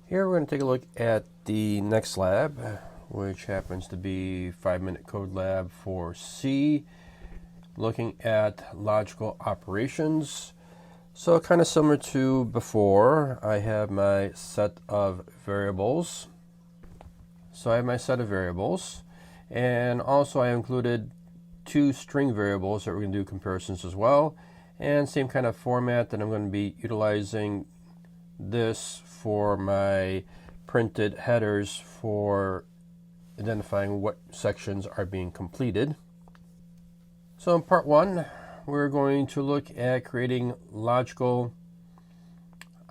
Here we're going to take a look at the next lab, which happens to be 5-minute code lab for C, looking at logical operations. So kind of similar to before, I have my set of variables. So I have my set of variables, and also I included 2 string variables that we're going to do comparisons as well, and same kind of format that I'm going to be utilizing this for my printed headers for identifying what sections are being completed. So in part 1, we're going to look at creating logical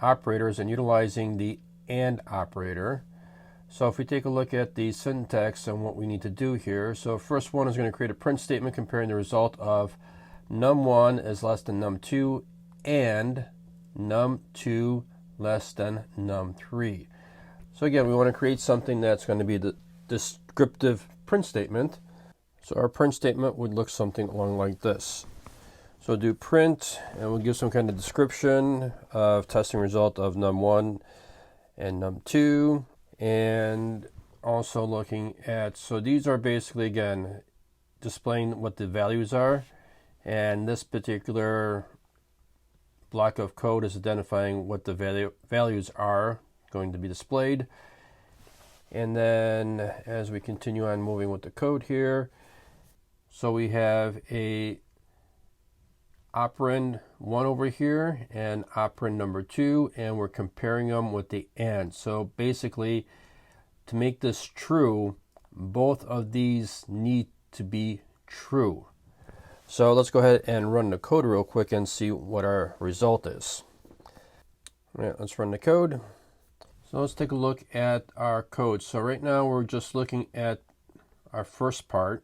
operators and utilizing the AND operator. So if we take a look at the syntax and what we need to do here, so first one is going to create a print statement comparing the result of num1 is less than num2 and num2 less than num3. So again, we want to create something that's going to be the descriptive print statement. So our print statement would look something along like this. So do print, and we'll give some kind of description of testing result of num1 and num2, and also looking at, so these are basically, again, displaying what the values are, and this particular block of code is identifying what the values are going to be displayed. And then as we continue on moving with the code here, so we have a operand 1 over here and operand number 2, and we're comparing them with the AND. So basically, to make this true, both of these need to be true. So let's go ahead and run the code real quick and see what our result is. All right, let's run the code. So let's take a look at our code. So right now we're just looking at our first part,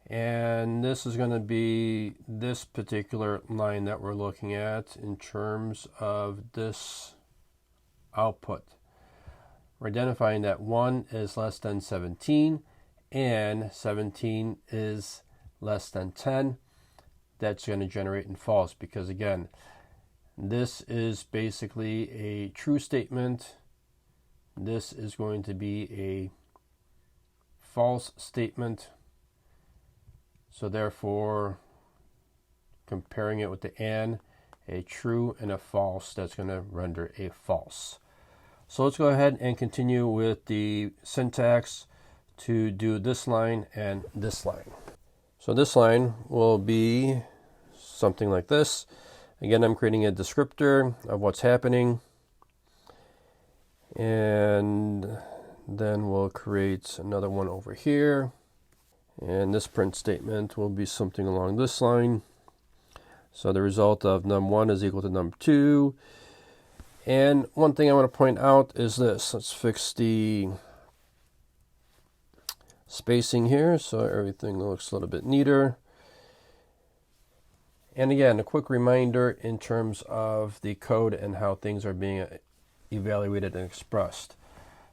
and this is going to be this particular line that we're looking at in terms of this output. We're identifying that 1 is less than 17 and 17 is less than 10. That's going to generate in false, because again, this is basically a true statement. This is going to be a false statement. So therefore, comparing it with the AND, a true and a false, that's going to render a false. So let's go ahead and continue with the syntax to do this line and this line. So this line will be something like this. Again, I'm creating a descriptor of what's happening, and then we'll create another one over here, and this print statement will be something along this line. So the result of num1 is equal to num2. And one thing I want to point out is this. Let's fix the spacing here so everything looks a little bit neater. And again, a quick reminder in terms of the code and how things are being evaluated and expressed.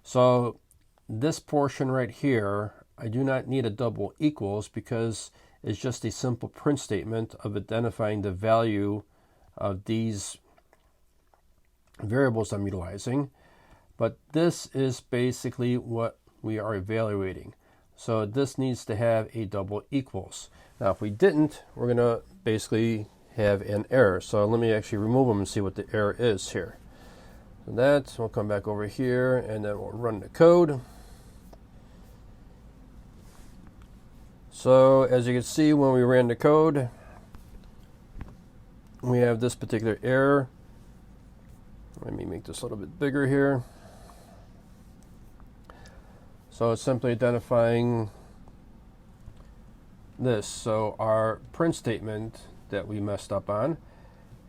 So this portion right here, I do not need a double equals because it's just a simple print statement of identifying the value of these variables I'm utilizing. But this is basically what we are evaluating. So this needs to have a double equals. Now if we didn't, we're going to basically have an error. So let me actually remove them and see what the error is here. So that, we'll come back over here and then we'll run the code. So as you can see, when we ran the code, we have this particular error. Let me make this a little bit bigger here. So it's simply identifying this. So our print statement that we messed up on,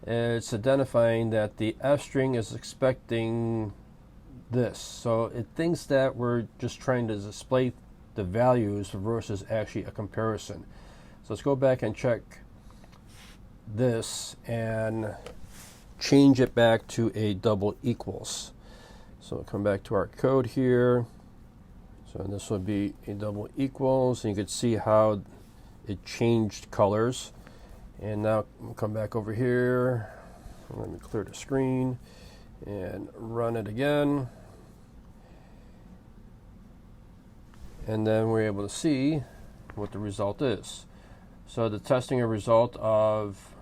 it's identifying that the F string is expecting this. So it thinks that we're just trying to display the values versus actually a comparison. So let's go back and check this and change it back to a double equals. So we'll come back to our code here. So this will be a double equals, and you can see how it changed colors. And now we'll come back over here, Let me clear the screen and run it again. And then we're able to see what the result is. So the testing a result of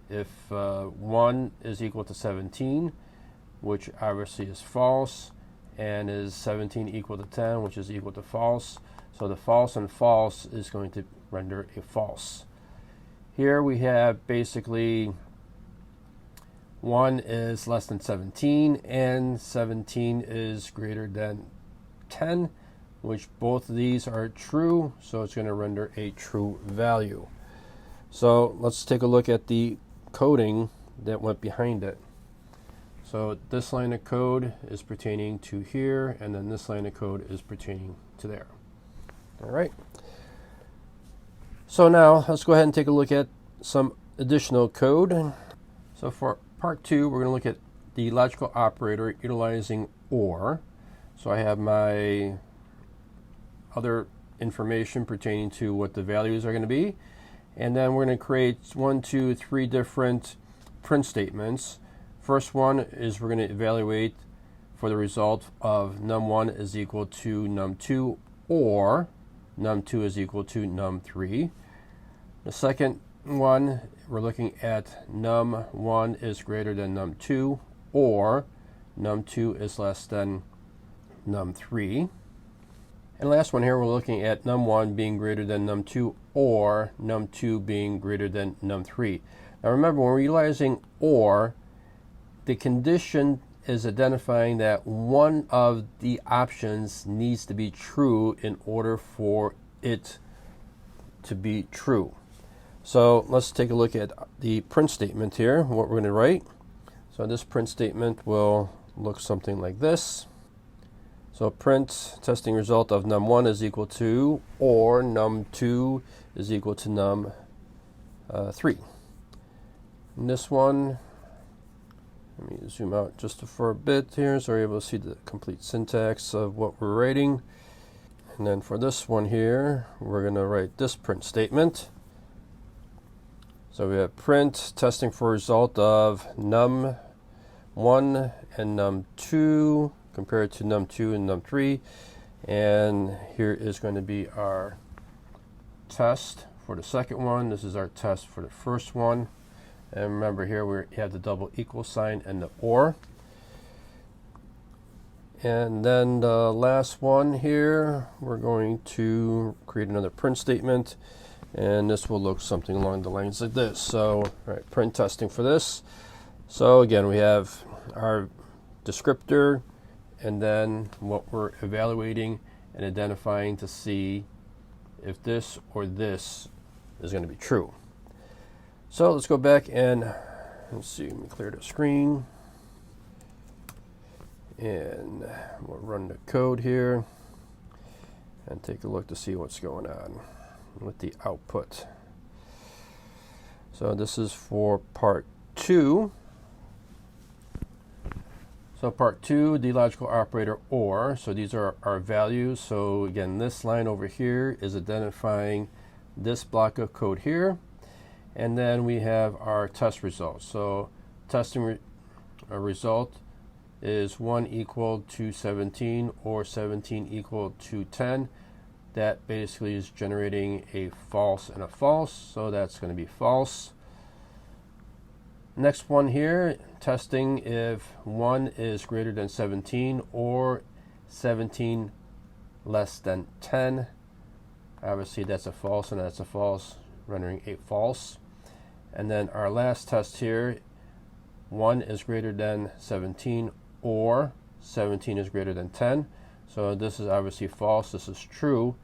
if 1 is equal to 17, which obviously is false, and is 17 equal to 10, which is equal to false. So the false and false is going to render a false. Here we have basically 1 is less than 17 and 17 is greater than 10, which both of these are true, so it's going to render a true value. So let's take a look at the coding that went behind it. So this line of code is pertaining to here, and then this line of code is pertaining to there. All right. So now let's go ahead and take a look at some additional code. So for part 2, we're going to look at the logical operator utilizing OR. So I have my other information pertaining to what the values are going to be. And then we're going to create 1, 2, 3 different print statements. First one is we're going to evaluate for the result of num1 is equal to num2 or num2 is equal to num3. The second one, we're looking at num1 is greater than num2 or num2 is less than num3. And last one here, we're looking at num1 being greater than num2 or num2 being greater than num3. Now remember, when we're utilizing OR, the condition is identifying that one of the options needs to be true in order for it to be true. So let's take a look at the print statement here, what we're going to write. So this print statement will look something like this. So print testing result of num1 is equal to or num2 is equal to num3. And this one, let me zoom out just for a bit here so we're able to see the complete syntax of what we're writing. And then for this one here, we're going to write this print statement. So we have print testing for result of num1 and num2 compared to num2 and num3. And here is going to be our test for the second one. This is our test for the first one. And remember here we have the double equal sign and the OR. And then the last one here, we're going to create another print statement. And this will look something along the lines like this. So, right, print testing for this. So again, we have our descriptor and then what we're evaluating and identifying to see if this or this is going to be true. So let's go back and let's see, let me clear the screen. And we'll run the code here and take a look to see what's going on with the output. So this is for part 2. So part 2, the logical operator OR. So these are our values. So again, this line over here is identifying this block of code here. And then we have our test results. So testing result is 1 equal to 17 or 17 equal to 10. That basically is generating a false and a false. So that's going to be false. Next one here, testing if 1 is greater than 17 or 17 less than 10. Obviously that's a false and that's a false, rendering a false. And then our last test here, 1 is greater than 17 or 17 is greater than 10. So this is obviously false, this is true.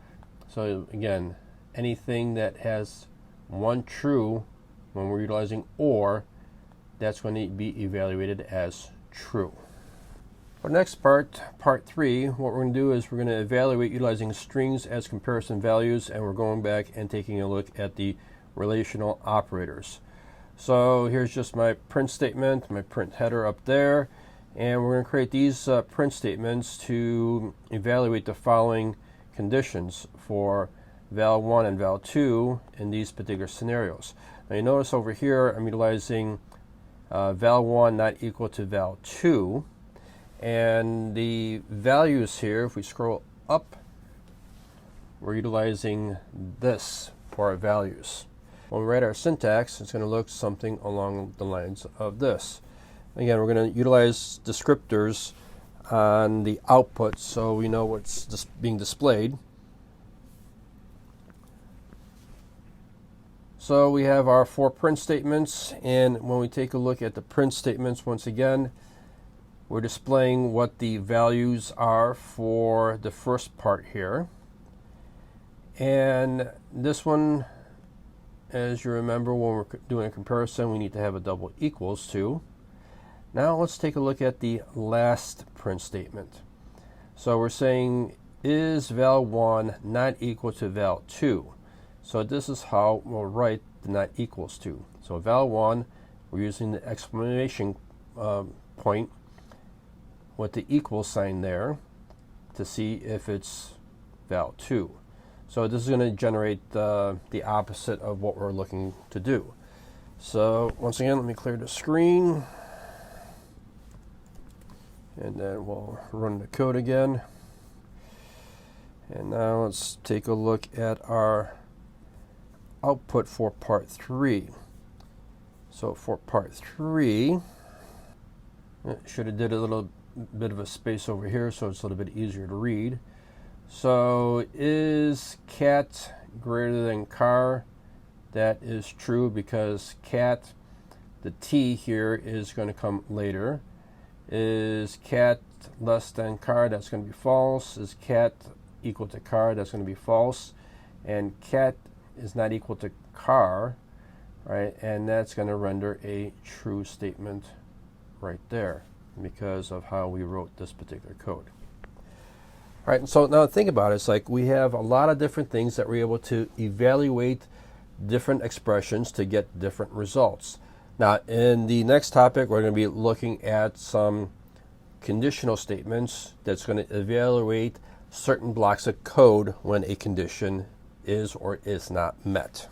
So again, anything that has one true when we're utilizing OR, that's going to be evaluated as true. For the next part, part 3, what we're going to do is we're going to evaluate utilizing strings as comparison values, and we're going back and taking a look at the relational operators. So here's just my print statement, my print header up there, and we're going to create these print statements to evaluate the following conditions for val1 and val2 in these particular scenarios. Now you notice over here I'm utilizing val1 not equal to val2. And the values here, if we scroll up, we're utilizing this for our values. When we write our syntax, it's going to look something along the lines of this. Again, we're going to utilize descriptors on the output so we know what's being displayed. So we have our 4 print statements, and when we take a look at the print statements, once again, we're displaying what the values are for the first part here. And this one, as you remember, when we're doing a comparison, we need to have a double equals to. Now let's take a look at the last print statement. So we're saying, is val1 not equal to val2? So this is how we'll write the not equals to. So val1, we're using the exclamation point with the equal sign there to see if it's val2. So this is going to generate the opposite of what we're looking to do. So once again, let me clear the screen. And then we'll run the code again. And now let's take a look at our output for part 3. So for part 3, should have did a little bit of a space over here so it's a little bit easier to read. So is cat greater than car? That is true because cat, the T here is going to come later. Is cat less than car? That's going to be false. Is cat equal to car? That's going to be false. And cat is not equal to car, right? And that's going to render a true statement right there because of how we wrote this particular code. All right, so now think about it. It's like we have a lot of different things that we're able to evaluate different expressions to get different results. Now, in the next topic, we're going to be looking at some conditional statements that's going to evaluate certain blocks of code when a condition is or is not met.